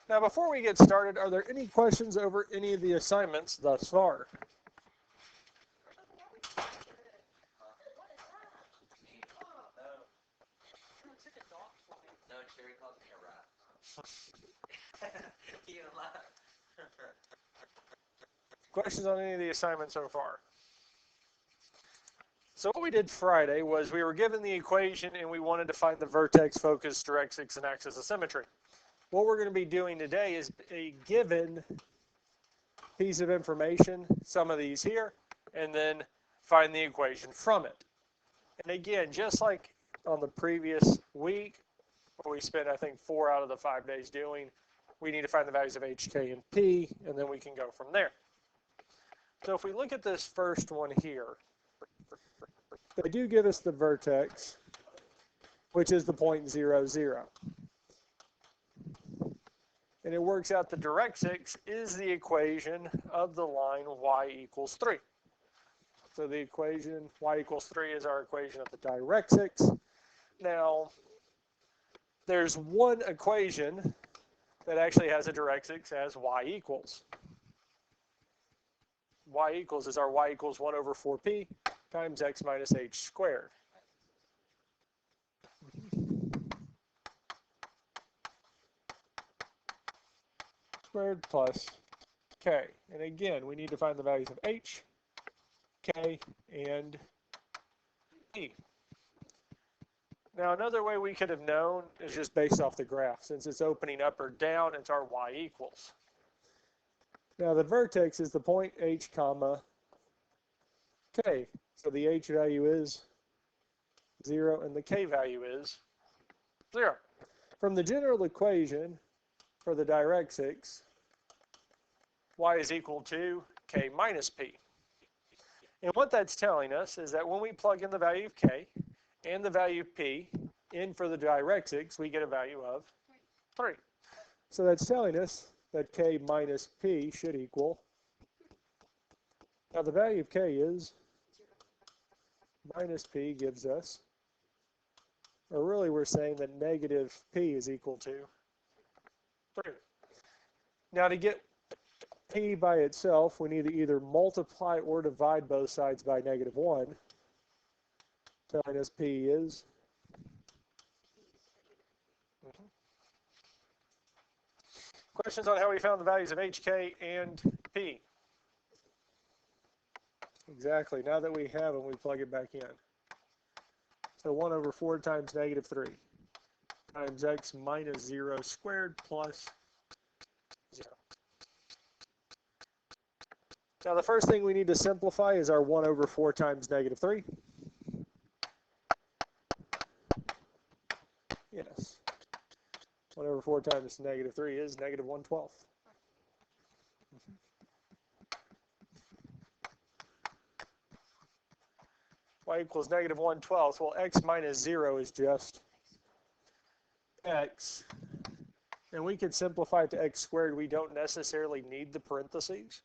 Now, before we get started, are there any questions over any of the assignments thus far? Questions on any of the assignments so far? So what we did Friday was we were given the equation and we wanted to find the vertex, focus, directrix, and axis of symmetry. What we're going to be doing today is a given piece of information, some of these here, and then find the equation from it. And again, just like on the previous week, where we spent, I think, 4 out of the 5 days doing, we need to find the values of h, k, and p, and then we can go from there. So if we look at this first one here, they do give us the vertex, which is the point 0, 0. And it works out the directrix is the equation of the line y equals 3. So the equation y equals 3 is our equation of the directrix. Now, there's one equation that actually has a directrix as y equals. Y equals is our y equals 1 over 4p times x minus h squared. Squared plus k. And again, we need to find the values of h, k, and p. Now, another way we could have known is just based off the graph. Since it's opening up or down, it's our y equals. Now, the vertex is the point h, comma, k. So the h value is 0, and the k value is 0. From the general equation for the directrix, y is equal to k minus p. And what that's telling us is that when we plug in the value of k and the value of p in for the directrix, we get a value of 3. So that's telling us that k minus p should equal, now the value of k is minus p gives us, or really we're saying that negative p is equal to 3. Now to get p by itself, we need to either multiply or divide both sides by -1, telling us p is Questions on how we found the values of h, k, and p? Exactly. Now that we have them, we plug it back in. So 1 over 4 times -3 times x minus 0 squared plus 0. Now the first thing we need to simplify is our 1 over 4 times -3. Yes. 1 over 4 times -3 is -1/12. Y equals -1/12. Well, x minus 0 is just x. And we could simplify it to x squared. We don't necessarily need the parentheses.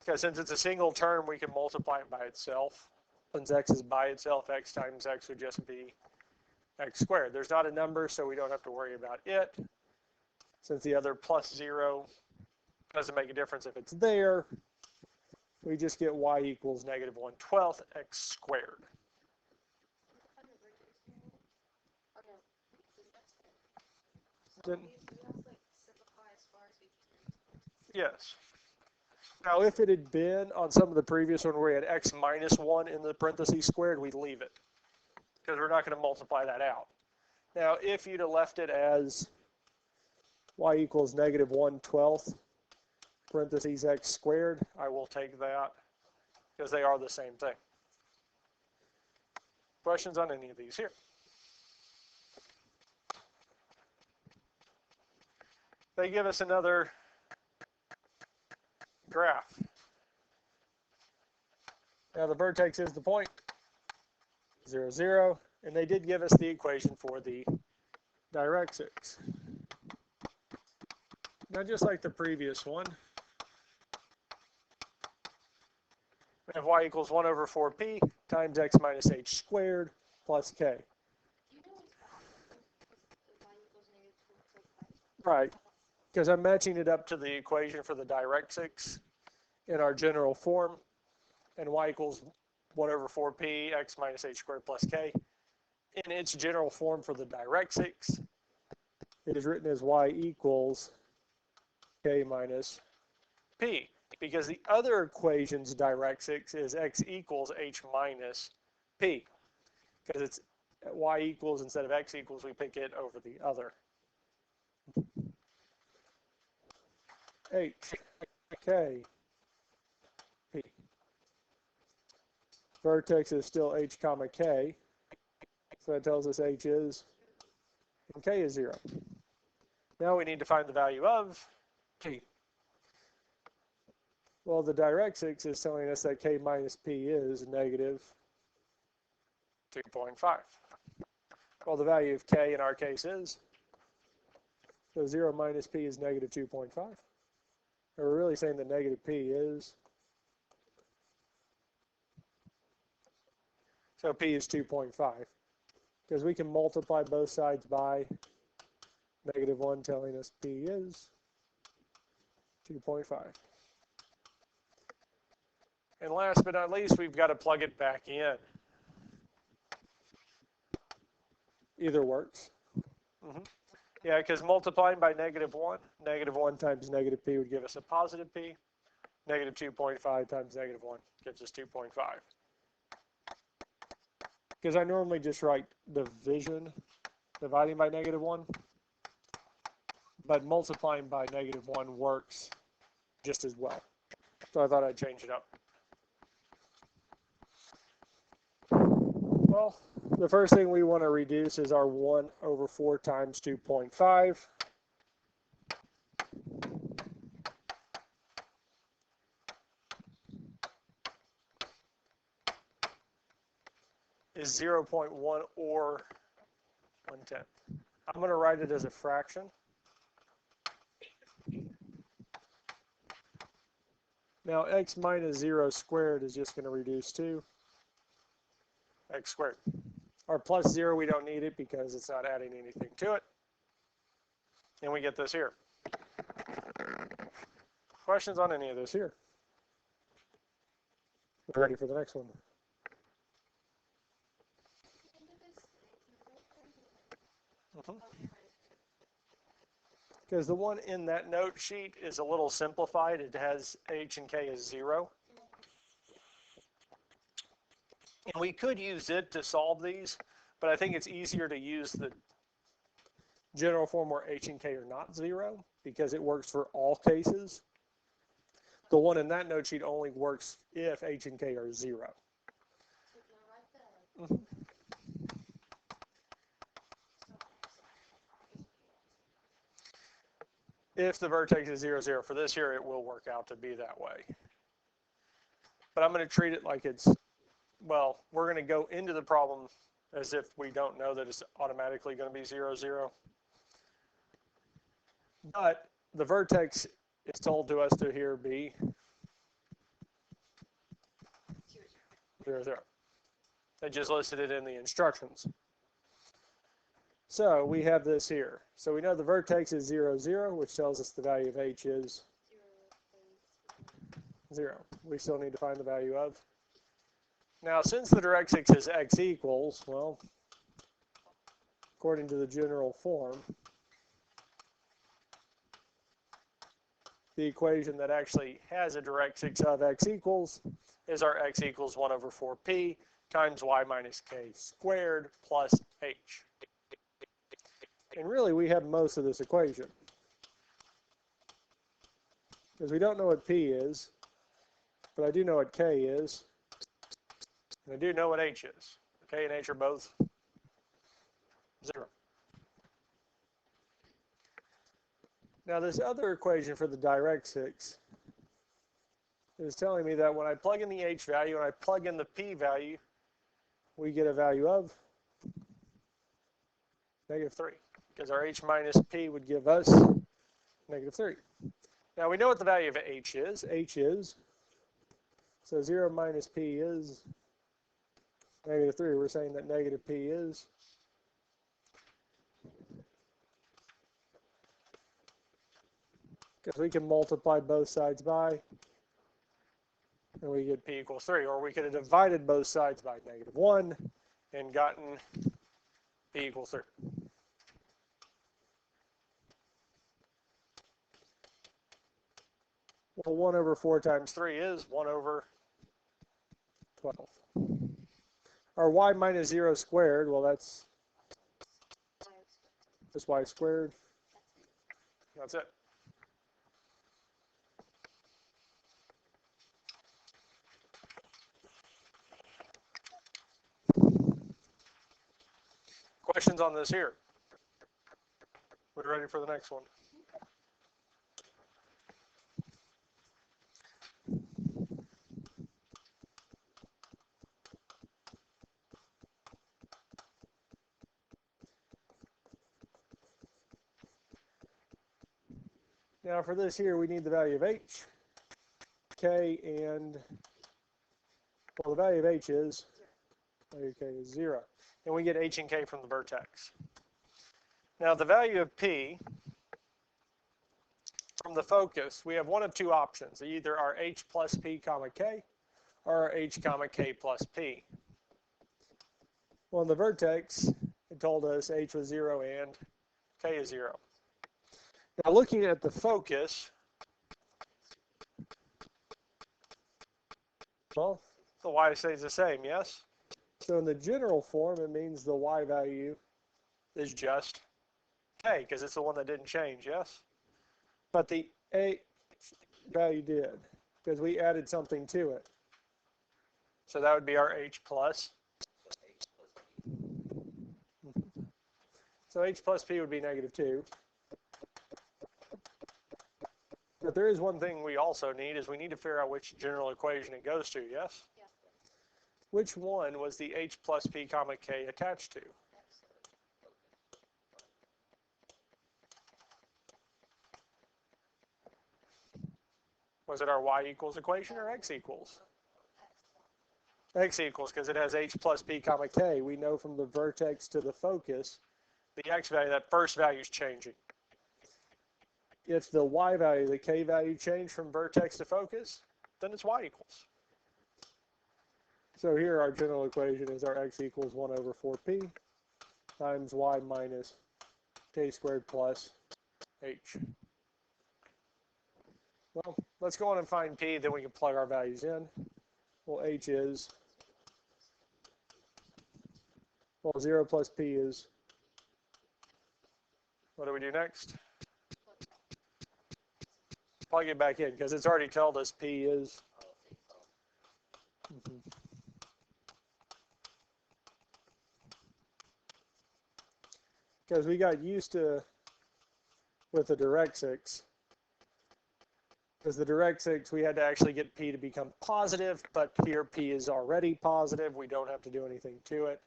Because since it's a single term, we can multiply it by itself. Since x is by itself, x times x would just be x squared. There's not a number, so we don't have to worry about it. Since the other plus 0 doesn't make a difference if it's there, we just get y equals -1/12 x squared. Yes. Now, if it had been on some of the previous one where we had x minus 1 in the parentheses squared, we'd leave it, because we're not going to multiply that out. Now, if you'd have left it as y equals -1/12 parentheses x squared, I will take that, because they are the same thing. Questions on any of these here? They give us another graph. Now the vertex is the point 0, 0, and they did give us the equation for the directrix. Now just like the previous one, we have y equals 1 over 4p times x minus h squared plus k. Right. because I'm matching it up to the equation for the directrix in our general form, and y equals 1 over 4p x minus h squared plus k. In its general form for the directrix, it is written as y equals k minus p, because the other equation's directrix is x equals h minus p, because it's y equals instead of x equals, we pick it over the other. H, k, p. Vertex is still h comma k, so that tells us h is, and k is 0. Now we need to find the value of p. Well, the directrix is telling us that k minus p is negative 2.5. Well, the value of k in our case is, so 0 minus p is negative 2.5. We're really saying that negative p is, so p is 2.5, because we can multiply both sides by negative 1 telling us p is 2.5. And last but not least, we've got to plug it back in. Either works. Yeah, because multiplying by negative 1 times negative p would give us a positive p. Negative 2.5 times negative 1 gives us 2.5. Because I normally just write division, dividing by negative 1. But multiplying by negative 1 works just as well. So I thought I'd change it up. Well, the first thing we want to reduce is our 1 over 4 times 2.5. Is 0.1 or 1/10. I'm going to write it as a fraction. Now x minus 0 squared is just going to reduce to x squared. Our plus 0, we don't need it because it's not adding anything to it. And we get this here. Questions on any of this here? We're ready for the next one. Because the one in that note sheet is a little simplified. It has h and k as 0. And we could use it to solve these, but I think it's easier to use the general form where h and k are not 0 because it works for all cases. The one in that note sheet only works if h and k are 0. If the vertex is 0, 0 for this here, it will work out to be that way. But I'm going to treat it like it's, well, we're going to go into the problem as if we don't know that it's automatically going to be 0, 0. But the vertex is told to us to here be 0, 0. They just listed it in the instructions. So we have this here. So we know the vertex is 0, 0, which tells us the value of h is 0. We still need to find the value of. Now, since the directrix is x equals, well, according to the general form, the equation that actually has a directrix of x equals is our x equals 1 over 4p times y minus k squared plus h. And really, we have most of this equation. Because we don't know what p is, but I do know what k is, and I do know what h is. K and h are both 0. Now, this other equation for the directrix is telling me that when I plug in the h value and I plug in the p value, we get a value of negative 3. Because our h minus p would give us negative 3. Now we know what the value of h is. H is, so 0 minus p is negative 3. We're saying that negative p is because we can multiply both sides by, and we get p equals 3. Or we could have divided both sides by -1 and gotten p equals 3. Well, 1 over 4 times 3 is 1 over 12. Our y minus 0 squared, well, that's just y squared. That's it. Questions on this here? We're ready for the next one. Now for this here, we need the value of h, k, and, well, the value of h is, value of k is 0. And we get h and k from the vertex. Now the value of p from the focus, we have one of two options. Either our h plus p comma k or our h comma k plus p. Well, in the vertex, it told us h was 0 and k is 0. Now looking at the focus, well, the y stays the same, yes? So in the general form, it means the y value is just k, because it's the one that didn't change, yes? But the a value did, because we added something to it. So that would be our h plus. So h plus p would be -2. But there is one thing we also need, is we need to figure out which general equation it goes to, yes? Yeah. Which one was the h plus p comma k attached to? Was it our y equals equation or x equals? X equals, because it has h plus p comma k. We know from the vertex to the focus, the x value, that first value is changing. If the y value, the k value changed from vertex to focus, then it's y equals. So here our general equation is our x equals 1 over 4p times y minus k squared plus h. Well, let's go on and find p, then we can plug our values in. Well, h is, well, 0 plus p is, what do we do next? Plug it back in, because it's already told us p is. Because we got used to, with the directrix, because the directrix, we had to actually get p to become positive, but here p is already positive. We don't have to do anything to it,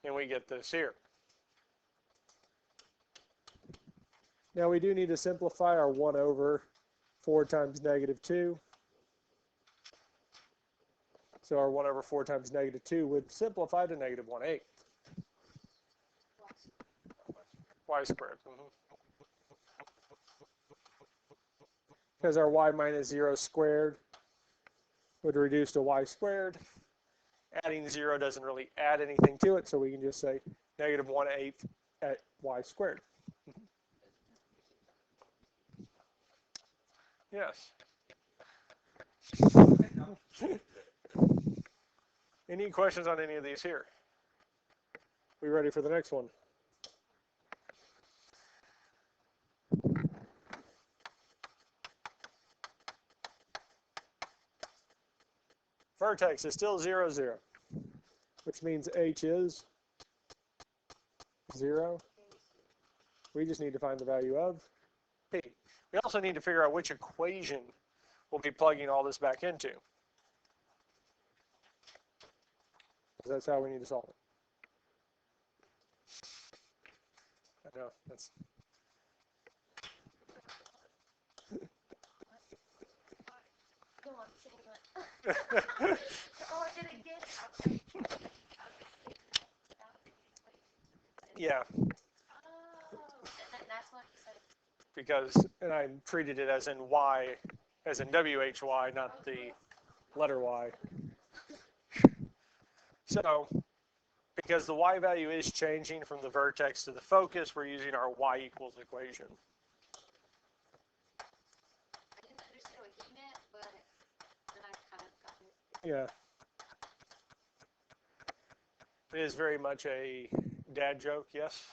and we get this here. Now we do need to simplify our 1 over 4 times -2. So our 1 over 4 times -2 would simplify to -1/8. Y squared. Because our y minus 0 squared would reduce to y squared. Adding 0 doesn't really add anything to it, so we can just say -1/8 at y squared. Yes. Any questions on any of these here? We ready for the next one? Vertex is still 0, 0, which means h is 0. We just need to find the value of p. We also need to figure out which equation we'll be plugging all this back into. That's how we need to solve it. I know, that's... Yeah. Oh, that's what you said. because, and I treated it as in y, as in WHY, not the letter y. So, because the y value is changing from the vertex to the focus, we're using our y equals equation. I didn't understand what he meant, but then I kind of got it. Yeah. It is very much a dad joke, yes?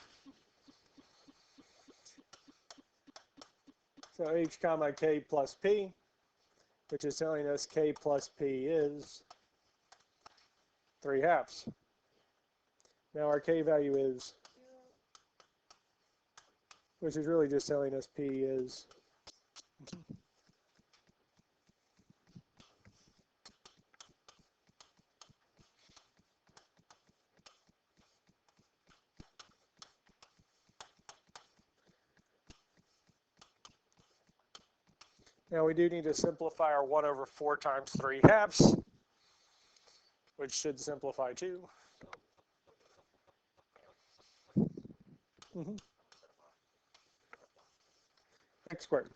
So h comma k plus p, which is telling us k plus p is 3/2. Now our k value is, which is really just telling us p is now we do need to simplify our 1 over 4 times 3/2, which should simplify too. X squared.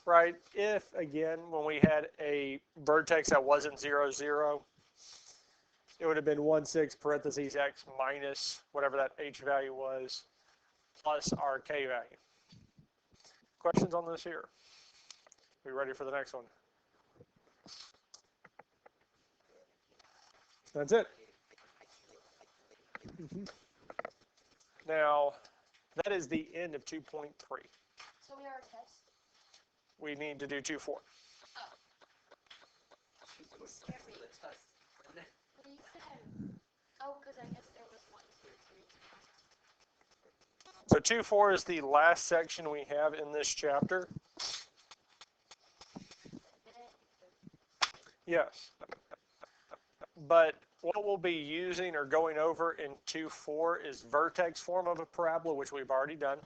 Right? If, again, when we had a vertex that wasn't 0, 0, it would have been 1/6 parentheses x minus whatever that h value was, plus our k value. Questions on this here? We ready for the next one? That's it. Now, that is the end of 2.3. So we are a test. We need to do 2.4. What do you say? Oh, because I guess there was 1, 2, 3. So 2.4 is the last section we have in this chapter. Yes. But what we'll be using or going over in 2.4 is vertex form of a parabola, which we've already done,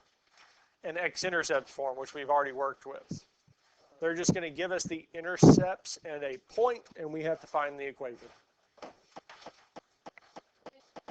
and x-intercept form, which we've already worked with. They're just going to give us the intercepts and a point, and we have to find the equation.